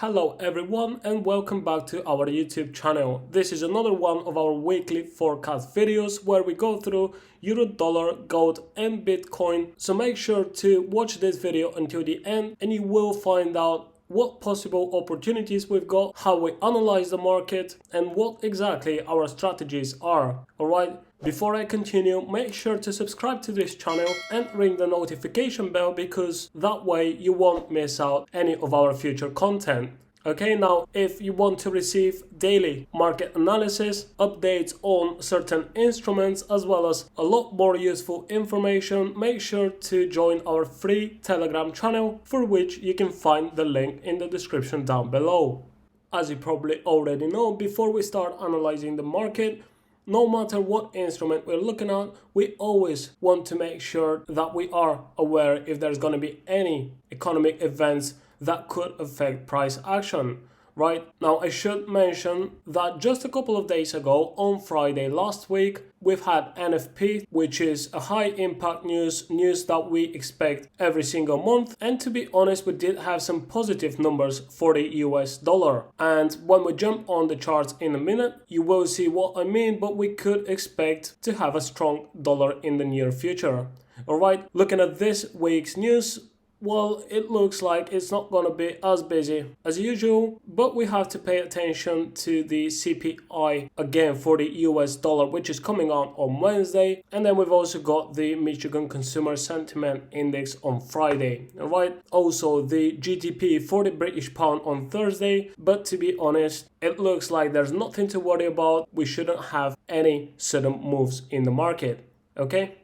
Hello everyone and welcome back to our YouTube channel. This is another one of our weekly forecast videos where we go through Euro, dollar, gold and Bitcoin. So make sure to watch this video until the end and you will find out what possible opportunities we've got, how we analyze the market and what exactly our strategies are. Alright, before I continue, make sure to subscribe to this channel and ring the notification bell because that way you won't miss out any of our future content. Okay, now if you want to receive daily market analysis, updates on certain instruments, as well as a lot more useful information, make sure to join our free Telegram channel, for which you can find the link in the description down below. As you probably already know, before we start analyzing the market, no matter what instrument we're looking at, we always want to make sure that we are aware if there's going to be any economic events that could affect price action. Right now, I should mention that just a couple of days ago, on Friday last week, we've had NFP, which is a high impact news that we expect every single month. And to be honest, we did have some positive numbers for the US dollar. And when we jump on the charts in a minute, you will see what I mean, but we could expect to have a strong dollar in the near future. All right, looking at this week's news, well, it looks like it's not going to be as busy as usual, but we have to pay attention to the CPI again for the US dollar, which is coming out on Wednesday. And then we've also got the Michigan Consumer Sentiment Index on Friday. All right. Also, the GDP for the British pound on Thursday. But to be honest, it looks like there's nothing to worry about. We shouldn't have any sudden moves in the market. Okay.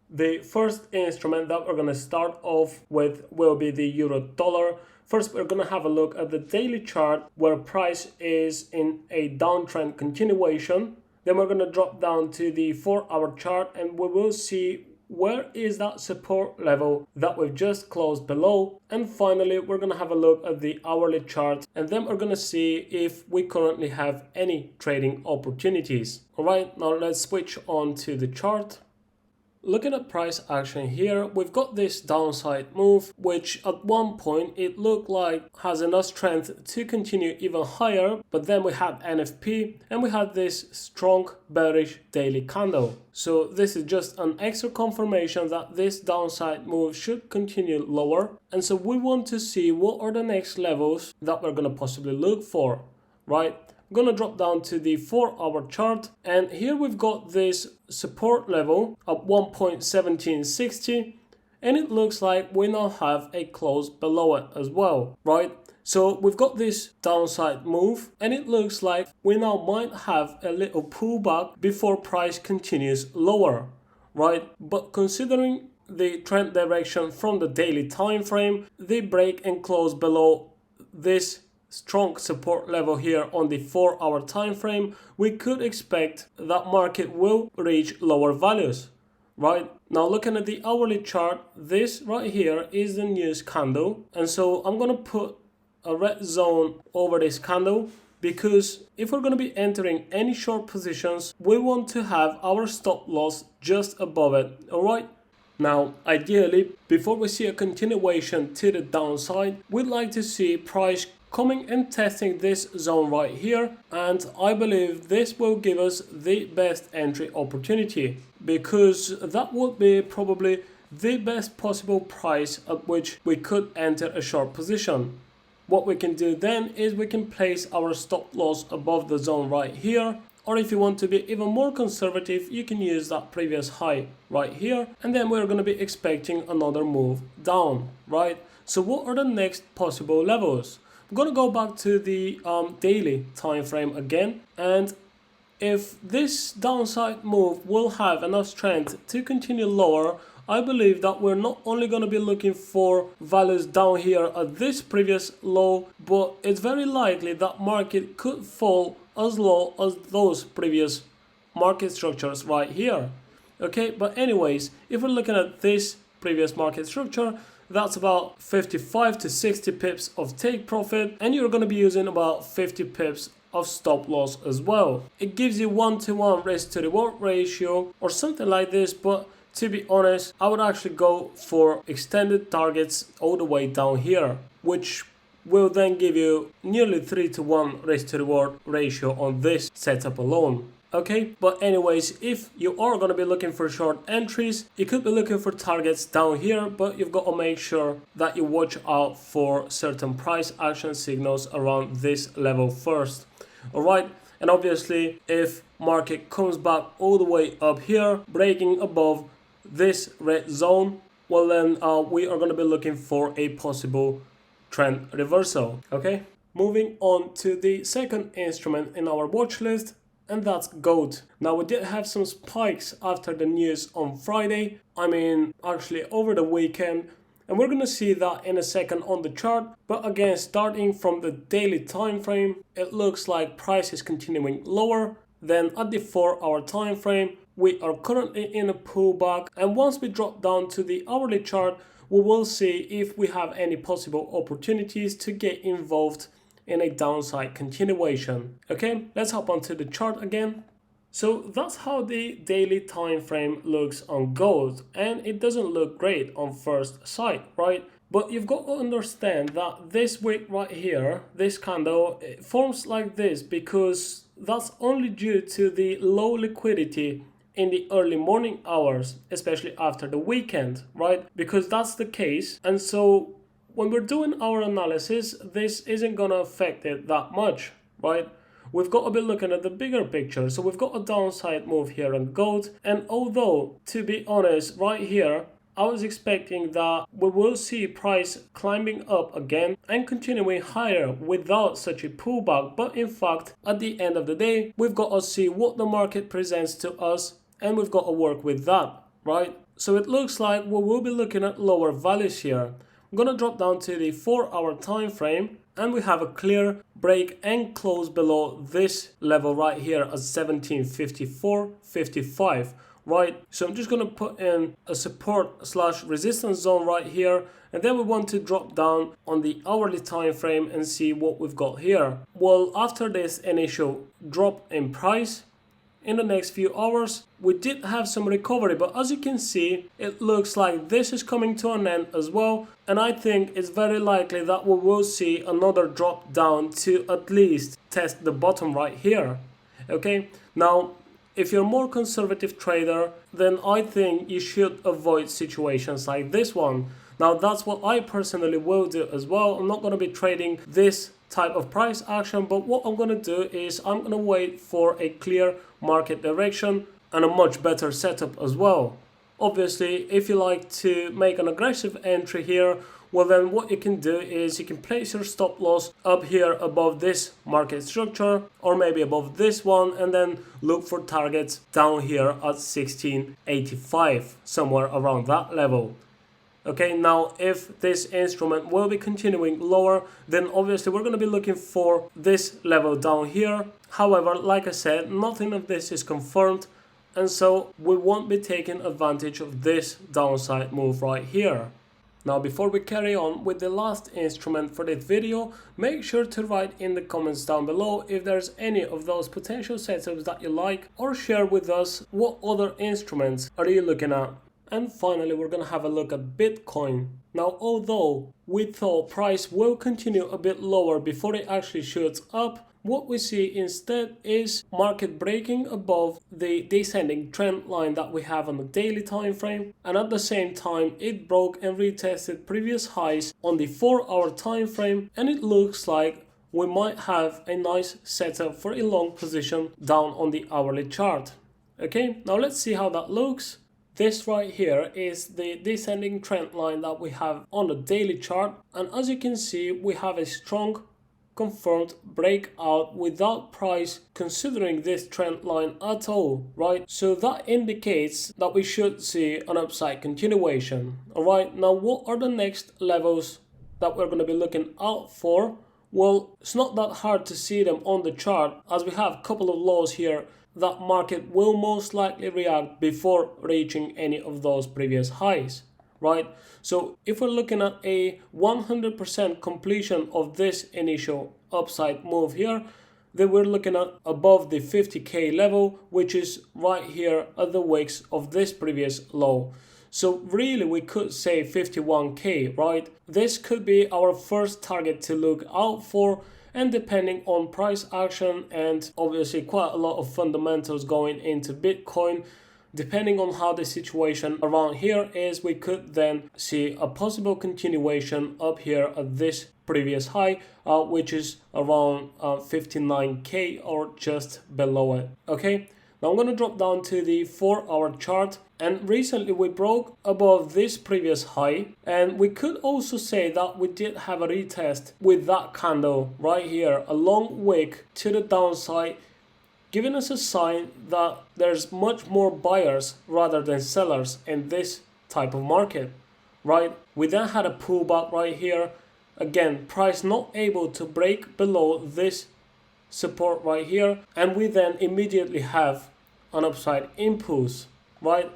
The first instrument that we're going to start off with will be the euro dollar. First, we're going to have a look at the daily chart where price is in a downtrend continuation. Then we're going to drop down to the 4-hour chart and we will see where is that support level that we've just closed below. And finally, we're going to have a look at the hourly chart and then we're going to see if we currently have any trading opportunities. All right, now let's switch on to the chart. Looking at price action here, we've got this downside move, which at one point it looked like has enough strength to continue even higher, but then we had NFP and we had this strong bearish daily candle. So this is just an extra confirmation that this downside move should continue lower. And so we want to see what are the next levels that we're going to possibly look for, right? I'm going to drop down to the 4-hour chart and here we've got this support level at 1.1760 and it looks like we now have a close below it as well, right? So we've got this downside move and it looks like we now might have a little pullback before price continues lower, right? But considering the trend direction from the daily time frame, the break and close below this strong support level here on the 4-hour time frame, we could expect that market will reach lower values. Right now, looking at the hourly chart, this right here is the news candle, and so I'm gonna put a red zone over this candle because if we're going to be entering any short positions, we want to have our stop loss just above it. All right. Now, ideally, before we see a continuation to the downside, we'd like to see price coming and testing this zone right here, and I believe this will give us the best entry opportunity because that would be probably the best possible price at which we could enter a short position. What we can do then is we can place our stop loss above the zone right here, or if you want to be even more conservative, you can use that previous high right here, and then we're going to be expecting another move down, right? So what are the next possible levels? I'm going to go back to the daily time frame again, and if this downside move will have enough strength to continue lower, I believe that we're not only going to be looking for values down here at this previous low, but it's very likely that market could fall as low as those previous market structures right here. Okay, but anyways, if we're looking at this previous market structure, that's about 55 to 60 pips of take profit, and you're going to be using about 50 pips of stop loss as well. It gives you 1-to-1 risk to reward ratio or something like this, but to be honest, I would actually go for extended targets all the way down here, which will then give you nearly 3-to-1 risk to reward ratio on this setup alone. Okay, but anyways, if you are going to be looking for short entries, you could be looking for targets down here, but you've got to make sure that you watch out for certain price action signals around this level first. Alright, and obviously if market comes back all the way up here, breaking above this red zone, well then we are going to be looking for a possible trend reversal. Okay, moving on to the second instrument in our watch list, and that's gold. Now we did have some spikes after the news on Friday, actually over the weekend, and we're gonna see that in a second on the chart. But again, starting from the daily time frame, it looks like price is continuing lower. Then at the 4-hour time frame, we are currently in a pullback, and once we drop down to the hourly chart, we will see if we have any possible opportunities to get involved in a downside continuation. Okay, let's hop onto the chart again. So that's how the daily time frame looks on gold, and it doesn't look great on first sight, right? But you've got to understand that this wick right here, this candle, it forms like this because that's only due to the low liquidity in the early morning hours, especially after the weekend, right? Because that's the case. And so when we're doing our analysis, this isn't gonna affect it that much, right? We've got to be looking at the bigger picture. So we've got a downside move here on gold. And although, to be honest, right here, I was expecting that we will see price climbing up again and continuing higher without such a pullback. But in fact, at the end of the day, we've got to see what the market presents to us, and we've got to work with that, right? So it looks like we will be looking at lower values here. I'm gonna drop down to the 4-hour time frame, and we have a clear break and close below this level right here at 1754.55, right? So I'm just gonna put in a support slash resistance zone right here, and then we want to drop down on the hourly time frame and see what we've got here. Well, after this initial drop in price, in the next few hours, we did have some recovery, but as you can see, it looks like this is coming to an end as well. And I think it's very likely that we will see another drop down to at least test the bottom right here. Okay, now, if you're a more conservative trader, then I think you should avoid situations like this one. Now, that's what I personally will do as well. I'm not going to be trading this type of price action, but what I'm going to do is I'm going to wait for a clear market direction and a much better setup as well. Obviously, if you like to make an aggressive entry here, well then what you can do is you can place your stop loss up here above this market structure, or maybe above this one, and then look for targets down here at 1685, somewhere around that level. Okay, now if this instrument will be continuing lower, then obviously we're going to be looking for this level down here. However, like I said, nothing of this is confirmed, and so we won't be taking advantage of this downside move right here. Now, before we carry on with the last instrument for this video, make sure to write in the comments down below if there's any of those potential setups that you like, or share with us what other instruments are you looking at. And finally, we're gonna have a look at Bitcoin. Now, although we thought price will continue a bit lower before it actually shoots up, what we see instead is market breaking above the descending trend line that we have on the daily time frame, and at the same time it broke and retested previous highs on the 4-hour time frame, and it looks like we might have a nice setup for a long position down on the hourly chart. Okay, now let's see how that looks. This right here is the descending trend line that we have on the daily chart, and as you can see, we have a strong confirmed breakout without price considering this trend line at all, right? So that indicates that we should see an upside continuation. All right, now what are the next levels that we're going to be looking out for? Well, it's not that hard to see them on the chart, as we have a couple of lows here that market will most likely react before reaching any of those previous highs, right? So if we're looking at a 100% completion of this initial upside move here, then we're looking at above the 50k level, which is right here at the wicks of this previous low. So really we could say 51k, right? This could be our first target to look out for, and depending on price action and obviously quite a lot of fundamentals going into Bitcoin, depending on how the situation around here is, we could then see a possible continuation up here at this previous high, which is around 59k or just below it. Okay, now I'm going to drop down to the 4-hour chart, and recently we broke above this previous high, and we could also say that we did have a retest with that candle right here, a long wick to the downside, giving us a sign that there's much more buyers rather than sellers in this type of market, right? We then had a pullback right here. Again, price not able to break below this support right here, and we then immediately have an upside impulse, right?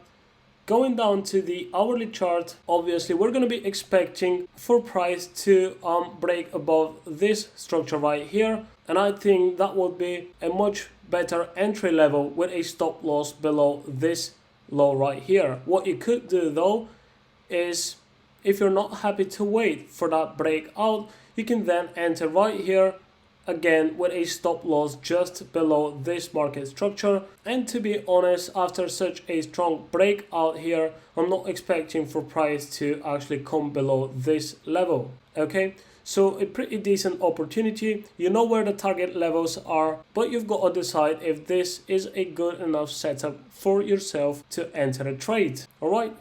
Going down to the hourly chart, obviously we're going to be expecting for price to break above this structure right here, and I think that would be a much better entry level with a stop loss below this low right here. What you could do though is, if you're not happy to wait for that breakout, you can then enter right here again with a stop loss just below this market structure. And to be honest, after such a strong breakout here, I'm not expecting for price to actually come below this level. Okay, so a pretty decent opportunity. You know where the target levels are, but you've got to decide if this is a good enough setup for yourself to enter a trade. All right.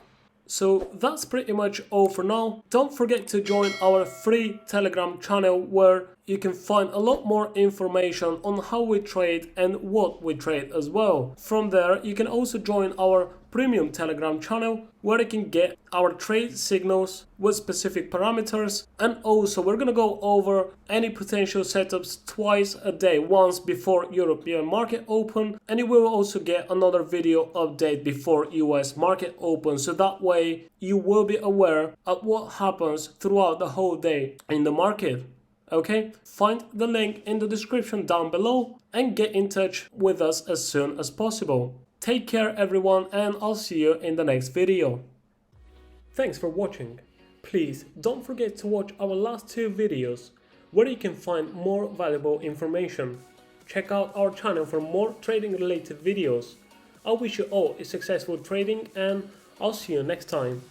So that's pretty much all for now. Don't forget to join our free Telegram channel where you can find a lot more information on how we trade and what we trade as well. From there, you can also join our premium Telegram channel where you can get our trade signals with specific parameters, and also we're gonna go over any potential setups twice a day, once before European market open, and you will also get another video update before US market open, so that way you will be aware of what happens throughout the whole day in the market. Okay, find the link in the description down below and get in touch with us as soon as possible. Take care everyone, and I'll see you in the next video. Thanks for watching. Please don't forget to watch our last 2 videos where you can find more valuable information. Check out our channel for more trading related videos. I wish you all a successful trading, and I'll see you next time.